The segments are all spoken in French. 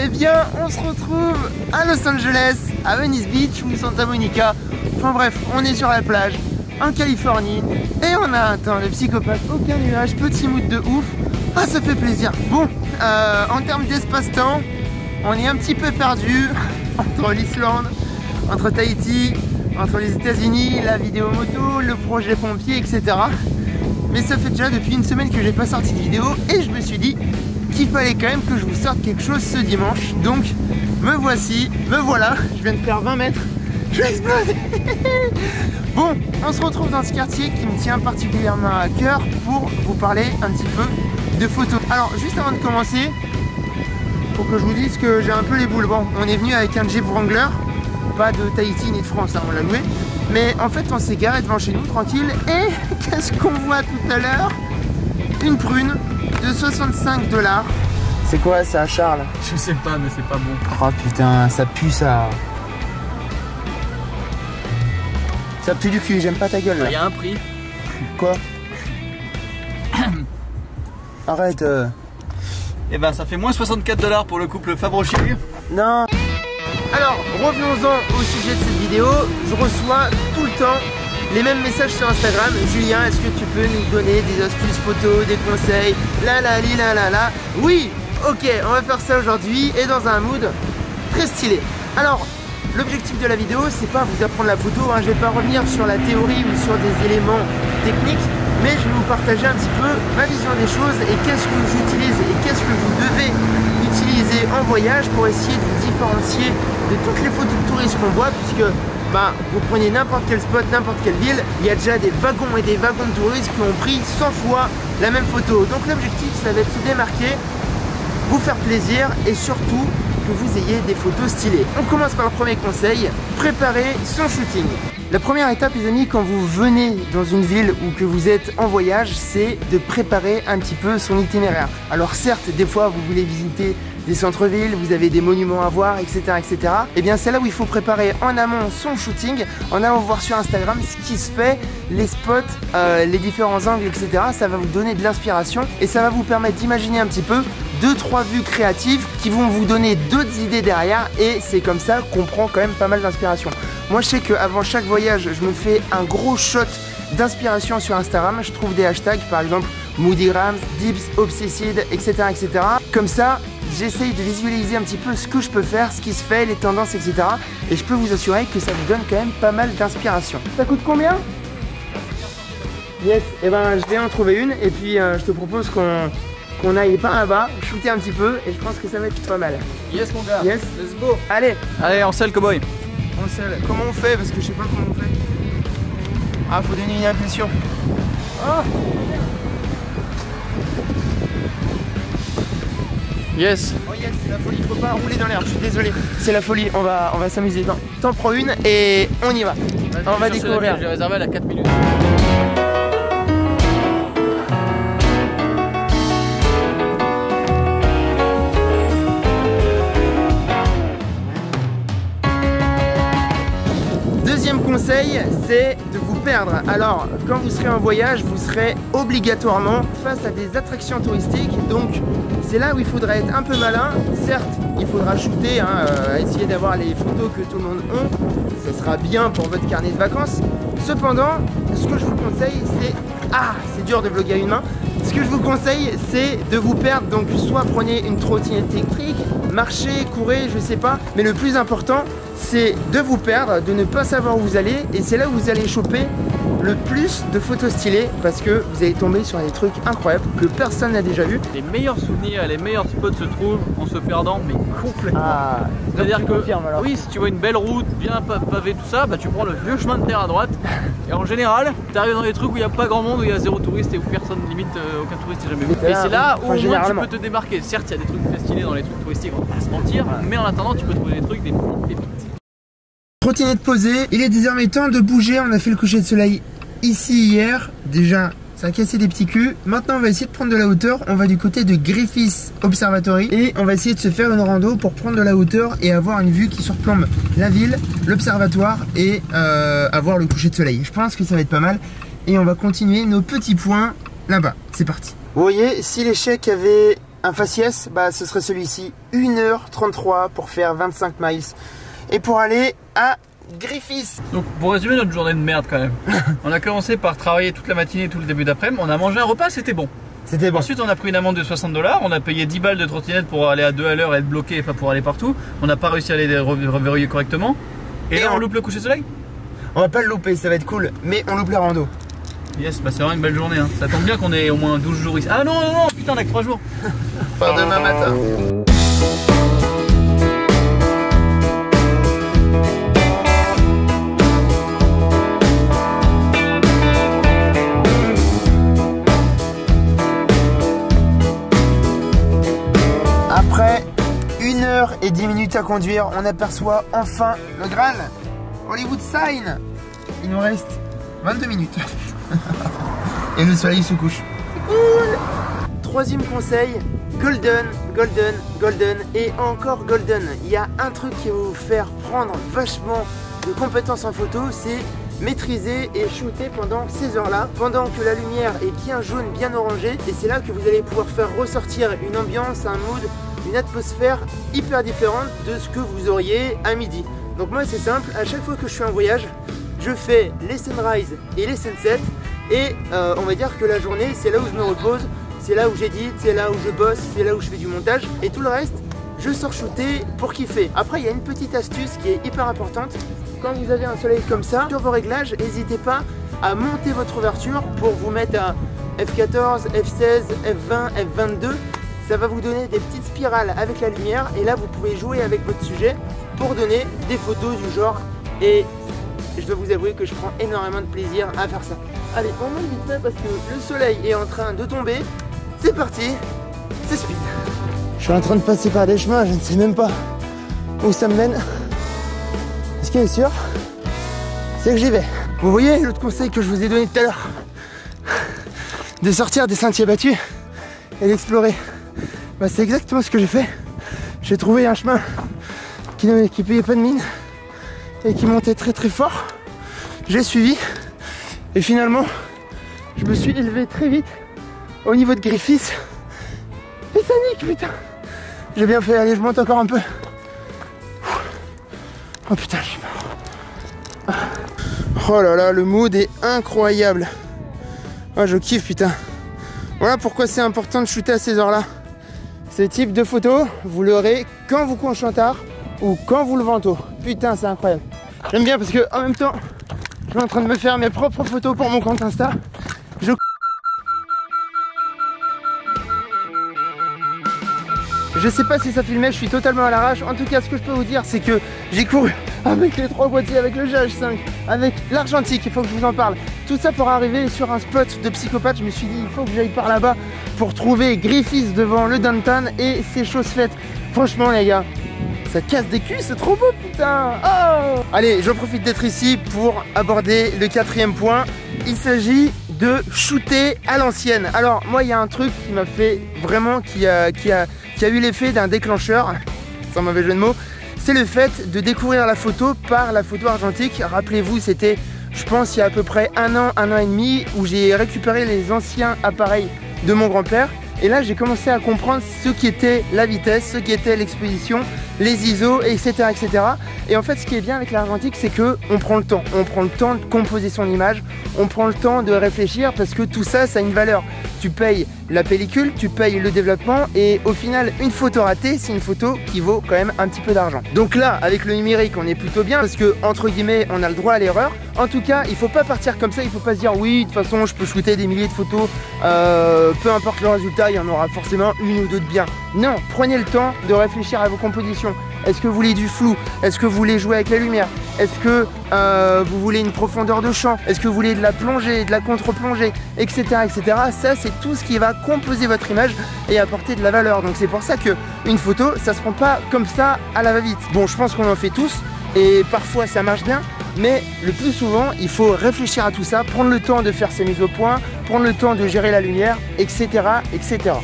Eh bien, on se retrouve à Los Angeles, à Venice Beach ou Santa Monica. Enfin bref, on est sur la plage, en Californie, et on a atteint le psychopathe, aucun nuage, petit mood de ouf. Ah, ça fait plaisir. Bon, en termes d'espace-temps, on est un petit peu perdu entre l'Islande, entre Tahiti, entre les États-Unis, la vidéo moto, le projet pompier, etc. Mais ça fait déjà depuis une semaine que j'ai pas sorti de vidéo et je me suis dit qu'il fallait quand même que je vous sorte quelque chose ce dimanche. Donc me voici, me voilà, je viens de faire 20 mètres, je vais exploser. Bon, on se retrouve dans ce quartier qui me tient particulièrement à cœur pour vous parler un petit peu de photos. Alors juste avant de commencer, pour que je vous dise que j'ai un peu les boules. Bon, on est venu avec un Jeep Wrangler, pas de Tahiti ni de France, hein, on l'a loué. Mais en fait on s'est garé devant chez nous tranquille et qu'est-ce qu'on voit tout à l'heure? Une prune de 65 $. C'est quoi ça, Charles? Je sais pas, mais c'est pas bon. Oh putain, ça pue ça. Ça pue du cul, j'aime pas ta gueule là. Il y a un prix. Quoi? Arrête. Et ben ça fait moins 64 $ pour le couple Fabrochi. Non. Alors, revenons-en au sujet de cette vidéo. Je reçois tout le temps les mêmes messages sur Instagram. Julien, est-ce que tu peux nous donner des astuces photos, des conseils? La. Oui, ok, on va faire ça aujourd'hui et dans un mood très stylé. Alors, l'objectif de la vidéo, c'est pas vous apprendre la photo, hein. Je vais pas revenir sur la théorie ou sur des éléments techniques, mais je vais vous partager un petit peu ma vision des choses et qu'est-ce que j'utilise et qu'est-ce que vous devez utiliser en voyage pour essayer de vous différencier de toutes les photos de touristes qu'on voit, puisque vous prenez n'importe quel spot, n'importe quelle ville, il y a déjà des wagons et des wagons de touristes qui ont pris 100 fois la même photo. Donc l'objectif, ça va être de se démarquer, vous faire plaisir et surtout que vous ayez des photos stylées. On commence par le premier conseil, préparer son shooting. La première étape les amis, quand vous venez dans une ville ou que vous êtes en voyage, c'est de préparer un petit peu son itinéraire. Alors certes, des fois vous voulez visiter des centres-villes, vous avez des monuments à voir, etc. Et bien c'est là où il faut préparer en amont son shooting, en allant voir sur Instagram ce qui se fait, les spots, les différents angles, etc. Ça va vous donner de l'inspiration et ça va vous permettre d'imaginer un petit peu 2-3 vues créatives qui vont vous donner d'autres idées derrière et c'est comme ça qu'on prend quand même pas mal d'inspiration. Moi je sais qu'avant chaque voyage, je me fais un gros shot d'inspiration sur Instagram. Je trouve des hashtags, par exemple Moody Rams, Dips, Obsessed, etc. Comme ça, j'essaye de visualiser un petit peu ce que je peux faire, ce qui se fait, les tendances, etc. Et je peux vous assurer que ça vous donne quand même pas mal d'inspiration. Ça coûte combien? Yes, et ben je vais en trouver une et puis je te propose qu'on aille par là-bas, shooter un petit peu et je pense que ça va être pas mal. Yes mon gars, yes. Let's go. Allez, on selle cowboy. on selle. Comment on fait? Parce que je sais pas comment on fait. Ah, faut donner une impulsion. Oh. Yes. Oh yes, c'est la folie, faut pas rouler dans l'air, je suis désolé. C'est la folie, on va s'amuser. T'en prends une et on y va. On va découvrir. J'ai réservé à la 4 minutes. Deuxième conseil, c'est de vous perdre. Alors, quand vous serez en voyage, vous serez obligatoirement face à des attractions touristiques. Donc, c'est là où il faudra être un peu malin. Certes, il faudra shooter, essayer d'avoir les photos que tout le monde a. Ça sera bien pour votre carnet de vacances. Cependant, ce que je vous conseille, c'est... Ah, c'est dur de vlogger à une main. Ce que je vous conseille, c'est de vous perdre. Donc, soit prenez une trottinette électrique, marchez, courez, je sais pas. Mais le plus important, c'est de vous perdre, de ne pas savoir où vous allez. Et c'est là où vous allez choper le plus de photos stylées parce que vous allez tomber sur des trucs incroyables que personne n'a déjà vu. Les meilleurs souvenirs, les meilleurs spots se trouvent en se perdant, mais complètement. Ah, c'est-à-dire que, alors. oui, si tu vois une belle route, bien pavée, tout ça, bah tu prends le vieux chemin de terre à droite. Et en général, tu arrives dans des trucs où il n'y a pas grand monde, où il y a zéro touriste et où personne, limite, aucun touriste n'est jamais vu. Et c'est là où au moins tu peux te démarquer. Certes, il y a des trucs très stylés dans les trucs touristiques, on va pas se mentir, mais en attendant, tu peux trouver des trucs, des pépites. Trottinette posée, il est désormais temps de bouger. On a fait le coucher de soleil ici hier. Déjà, ça a cassé des petits culs. Maintenant, on va essayer de prendre de la hauteur. On va du côté de Griffith Observatory et on va essayer de se faire une rando pour prendre de la hauteur et avoir une vue qui surplombe la ville, l'observatoire et avoir le coucher de soleil. Je pense que ça va être pas mal. Et on va continuer nos petits points là-bas. C'est parti. Vous voyez, si l'échec avait un faciès, bah ce serait celui-ci, 1h33 pour faire 25 miles. Et pour aller à Griffiths. Donc pour résumer notre journée de merde quand même, on a commencé par travailler toute la matinée, tout le début d'après-midi, on a mangé un repas, c'était bon. C'était bon. Ensuite on a pris une amende de 60 $, on a payé 10 balles de trottinette pour aller à 2 à l'heure et être bloqué et pas pour aller partout. On n'a pas réussi à les reverrouiller correctement. Et là on loupe le coucher de soleil. On va pas le louper, ça va être cool, mais on loupe la rando. Yes, bah c'est vraiment une belle journée hein. Ça tombe bien qu'on ait au moins 12 jours ici. Ah non, non, non, putain on a que 3 jours. Enfin demain matin. Après 1h10 à conduire, on aperçoit enfin le Graal, Hollywood Sign. Il nous reste 22 minutes. Et le soleil se couche. Cool. Troisième conseil, golden, golden, golden et encore golden. Il y a un truc qui va vous faire prendre vachement de compétences en photo, c'est maîtriser et shooter pendant ces heures-là, pendant que la lumière est bien jaune, bien orangée. Et c'est là que vous allez pouvoir faire ressortir une ambiance, un mood, une atmosphère hyper différente de ce que vous auriez à midi. Donc moi c'est simple, à chaque fois que je suis en voyage, je fais les sunrise et les sunsets. Et on va dire que la journée, c'est là où je me repose, c'est là où j'édite, c'est là où je bosse, c'est là où je fais du montage. Et tout le reste, je sors shooter pour kiffer. Après, il y a une petite astuce qui est hyper importante. Quand vous avez un soleil comme ça, sur vos réglages, n'hésitez pas à monter votre ouverture pour vous mettre à F14, F16, F20, F22. Ça va vous donner des petites spirales avec la lumière. Et là, vous pouvez jouer avec votre sujet pour donner des photos du genre. Et je dois vous avouer que je prends énormément de plaisir à faire ça. Allez, on monte vite fait parce que le soleil est en train de tomber. C'est parti, c'est speed. Je suis en train de passer par des chemins, je ne sais même pas où ça me mène. Ce qui est sûr, c'est que j'y vais. Vous voyez l'autre conseil que je vous ai donné tout à l'heure, de sortir des sentiers battus et d'explorer. Bah, c'est exactement ce que j'ai fait. J'ai trouvé un chemin qui payait pas de mine et qui montait très très fort. J'ai suivi et finalement je me suis élevé très vite au niveau de Griffiths et ça nique, putain. J'ai bien fait, allez je monte encore un peu. Oh putain, je suis mort. Oh là là, le mood est incroyable. Oh, je kiffe, putain. Voilà pourquoi c'est important de shooter à ces heures là. Ces types de photos, vous l'aurez quand vous couchez tard ou quand vous levez tôt. Putain, c'est incroyable. J'aime bien parce que en même temps, je suis en train de me faire mes propres photos pour mon compte Insta. Je sais pas si ça filmait, je suis totalement à l'arrache. En tout cas, ce que je peux vous dire, c'est que j'ai couru avec les 3 boîtiers, avec le GH5, avec l'argentique, il faut que je vous en parle. Tout ça pour arriver sur un spot de psychopathe. Je me suis dit, il faut que j'aille par là-bas pour trouver Griffiths devant le downtown et c'est chose faite. Franchement, les gars, ça casse des culs, c'est trop beau, putain. Oh, allez, j'en profite d'être ici pour aborder le 4e point. Il s'agit de shooter à l'ancienne. Alors, moi, il y a un truc qui m'a fait vraiment, qui a eu l'effet d'un déclencheur, sans mauvais jeu de mots, c'est le fait de découvrir la photo par la photo argentique. Rappelez-vous, c'était, je pense, il y a à peu près un an et demi, où j'ai récupéré les anciens appareils de mon grand-père. Et là, j'ai commencé à comprendre ce qui était la vitesse, ce qui était l'exposition, les ISO, etc., etc. Et en fait, ce qui est bien avec l'argentique, c'est que on prend le temps. On prend le temps de composer son image, on prend le temps de réfléchir parce que tout ça, ça a une valeur. Tu payes la pellicule, tu payes le développement et au final, une photo ratée, c'est une photo qui vaut quand même un petit peu d'argent. Donc là, avec le numérique, on est plutôt bien parce que, entre guillemets, on a le droit à l'erreur. En tout cas, il faut pas partir comme ça, il faut pas se dire oui, de toute façon, je peux shooter des milliers de photos, peu importe le résultat, il y en aura forcément une ou deux de bien. Non, prenez le temps de réfléchir à vos compositions. Est-ce que vous voulez du flou? Est-ce que vous voulez jouer avec la lumière? Est-ce que vous voulez une profondeur de champ? Est-ce que vous voulez de la plongée, de la contre-plongée, etc., etc. Ça, c'est tout ce qui va composer votre image et apporter de la valeur. Donc c'est pour ça qu'une photo, ça se prend pas comme ça à la va-vite. Bon, je pense qu'on en fait tous et parfois ça marche bien, mais le plus souvent, il faut réfléchir à tout ça, prendre le temps de faire ses mises au point, prendre le temps de gérer la lumière, etc., etc.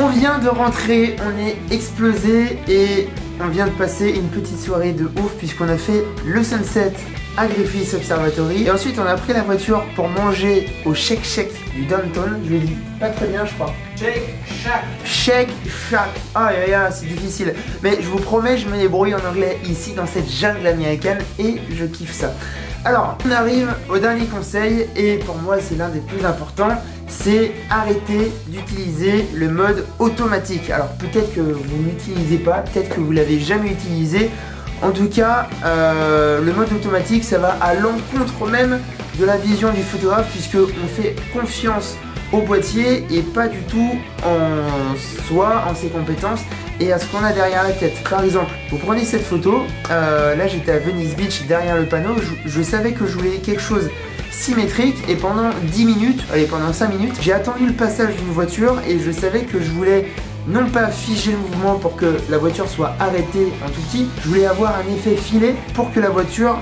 On vient de rentrer, on est explosé et on vient de passer une petite soirée de ouf puisqu'on a fait le sunset à Griffith Observatory. Et ensuite on a pris la voiture pour manger au Shake Shack du downtown. Je le dis pas très bien je crois. Shake Shack. Shake Shack. Ah c'est difficile. Mais je vous promets, je me débrouille en anglais ici dans cette jungle américaine et je kiffe ça. Alors, on arrive au dernier conseil et pour moi c'est l'un des plus importants, c'est arrêter d'utiliser le mode automatique. Alors peut-être que vous n'utilisez pas, peut-être que vous l'avez jamais utilisé. En tout cas, le mode automatique ça va à l'encontre même de la vision du photographe puisque on fait confiance au boîtier et pas du tout en soi, en ses compétences et à ce qu'on a derrière la tête. Par exemple, vous prenez cette photo, là j'étais à Venice Beach derrière le panneau, je savais que je voulais quelque chose symétrique et pendant 10 minutes, allez pendant 5 minutes, j'ai attendu le passage d'une voiture et je savais que je voulais non pas figer le mouvement pour que la voiture soit arrêtée en tout petit, je voulais avoir un effet filet pour que la voiture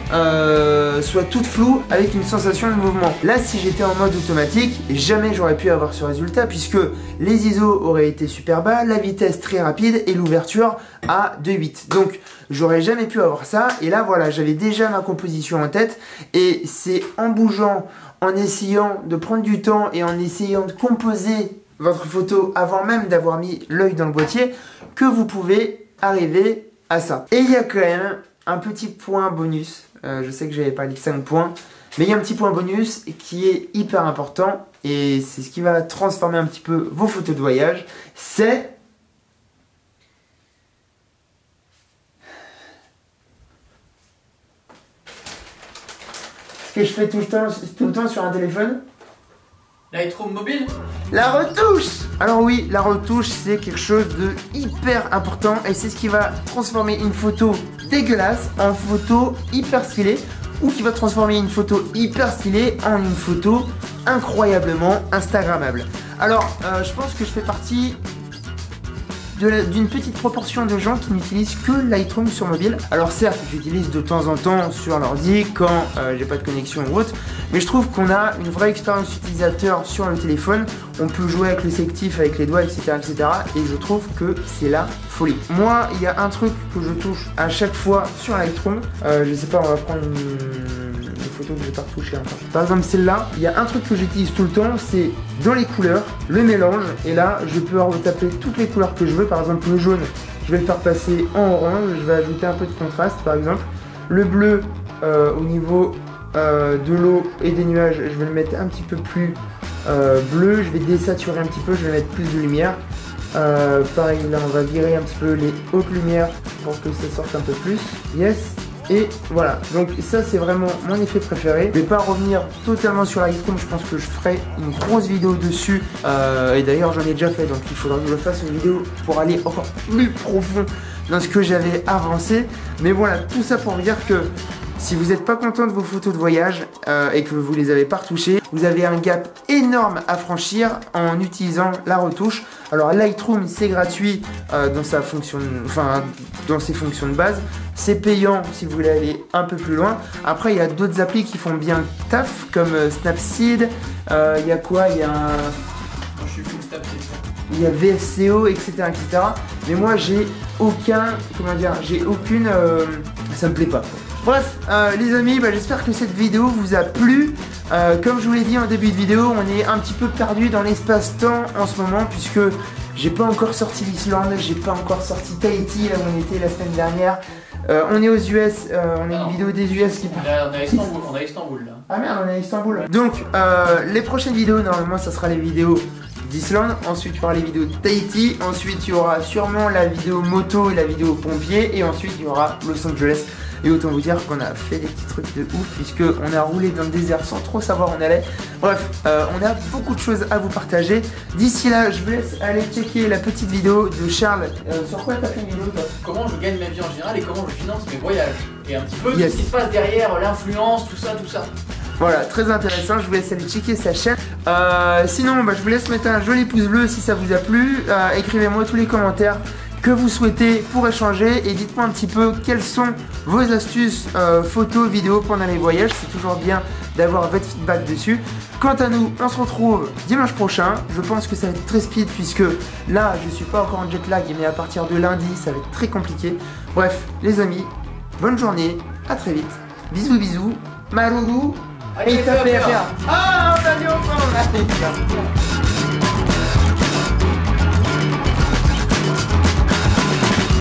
soit toute floue avec une sensation de mouvement. Là si j'étais en mode automatique, jamais j'aurais pu avoir ce résultat puisque les ISO auraient été super bas, la vitesse très rapide et l'ouverture à 2.8. Donc j'aurais jamais pu avoir ça et là voilà, j'avais déjà ma composition en tête et c'est en bougeant, en essayant de prendre du temps et en essayant de composer votre photo avant même d'avoir mis l'œil dans le boîtier que vous pouvez arriver à ça. Et il y a quand même un petit point bonus, je sais que j'avais parlé de 5 points, mais il y a un petit point bonus qui est hyper important et c'est ce qui va transformer un petit peu vos photos de voyage, c'est ce que je fais tout le temps sur un téléphone. Lightroom mobile. La retouche. Alors oui, la retouche c'est quelque chose de hyper important et c'est ce qui va transformer une photo dégueulasse en photo hyper stylée ou qui va transformer une photo hyper stylée en une photo incroyablement instagrammable. Alors je pense que je fais partie d'une petite proportion de gens qui n'utilisent que Lightroom sur mobile. Alors certes, j'utilise de temps en temps sur l'ordi quand j'ai pas de connexion ou autre, mais je trouve qu'on a une vraie expérience utilisateur sur le téléphone. On peut jouer avec le sélectif, avec les doigts, etc. et je trouve que c'est la folie. Moi, il y a un truc que je touche à chaque fois sur Lightroom. Je sais pas, on va prendre une photo que je vais pas retoucher encore. Par exemple celle-là, il y a un truc que j'utilise tout le temps, c'est dans les couleurs, le mélange, et là je peux retaper toutes les couleurs que je veux. Par exemple le jaune, je vais le faire passer en orange, je vais ajouter un peu de contraste par exemple. Le bleu, au niveau de l'eau et des nuages, je vais le mettre un petit peu plus bleu, je vais désaturer un petit peu, je vais mettre plus de lumière. Pareil là on va virer un petit peu les hautes lumières pour que ça sorte un peu plus. Yes. Et voilà, donc ça c'est vraiment mon effet préféré. Je vais pas revenir totalement sur Lightroom, je pense que je ferai une grosse vidéo dessus. Et d'ailleurs j'en ai déjà fait, donc il faudra que je fasse une vidéo pour aller encore plus profond dans ce que j'avais avancé. Mais voilà, tout ça pour vous dire que si vous n'êtes pas content de vos photos de voyage et que vous les avez pas retouchées, vous avez un gap énorme à franchir en utilisant la retouche. Alors Lightroom c'est gratuit dans sa fonction, dans ses fonctions de base. C'est payant si vous voulez aller un peu plus loin. Après il y a d'autres applis qui font bien taf comme Snapseed. Il y a quoi? Il y a Je suis full Snapseed. Il y a VSCO, etc. Mais moi j'ai aucun, j'ai aucune, ça me plaît pas. Bref, les amis, j'espère que cette vidéo vous a plu. Comme je vous l'ai dit en début de vidéo, on est un petit peu perdu dans l'espace-temps en ce moment puisque j'ai pas encore sorti l'Islande, j'ai pas encore sorti Tahiti, là où on était la semaine dernière. On est aux US, on a une vidéo des US qui part. On est à Istanbul là. Ah merde, on est à Istanbul. Donc, les prochaines vidéos, normalement, ça sera les vidéos d'Islande. Ensuite, il y aura les vidéos de Tahiti. Ensuite, il y aura sûrement la vidéo moto et la vidéo pompier. Et ensuite, il y aura Los Angeles. Et autant vous dire qu'on a fait des petits trucs de ouf puisque on a roulé dans le désert sans trop savoir où on allait. Bref, on a beaucoup de choses à vous partager. D'ici là, je vous laisse aller checker la petite vidéo de Charles. Sur quoi t'as fait une vidéo toi? Comment je gagne ma vie en général et comment je finance mes voyages. Et un petit peu ce qui se passe derrière, l'influence, tout ça. Voilà, très intéressant, je vous laisse aller checker sa chaîne. Sinon, je vous laisse mettre un joli pouce bleu si ça vous a plu. Écrivez-moi tous les commentaires que vous souhaitez pour échanger et dites-moi un petit peu quelles sont vos astuces photos, vidéos pendant les voyages. C'est toujours bien d'avoir votre feedback dessus. Quant à nous, on se retrouve dimanche prochain. Je pense que ça va être très speed puisque là, je suis pas encore en jet lag, mais à partir de lundi, ça va être très compliqué. Bref, les amis, bonne journée, à très vite. Bisous, bisous. Maruru. Et il tape PFR. Ah, on t'a dit ensemble.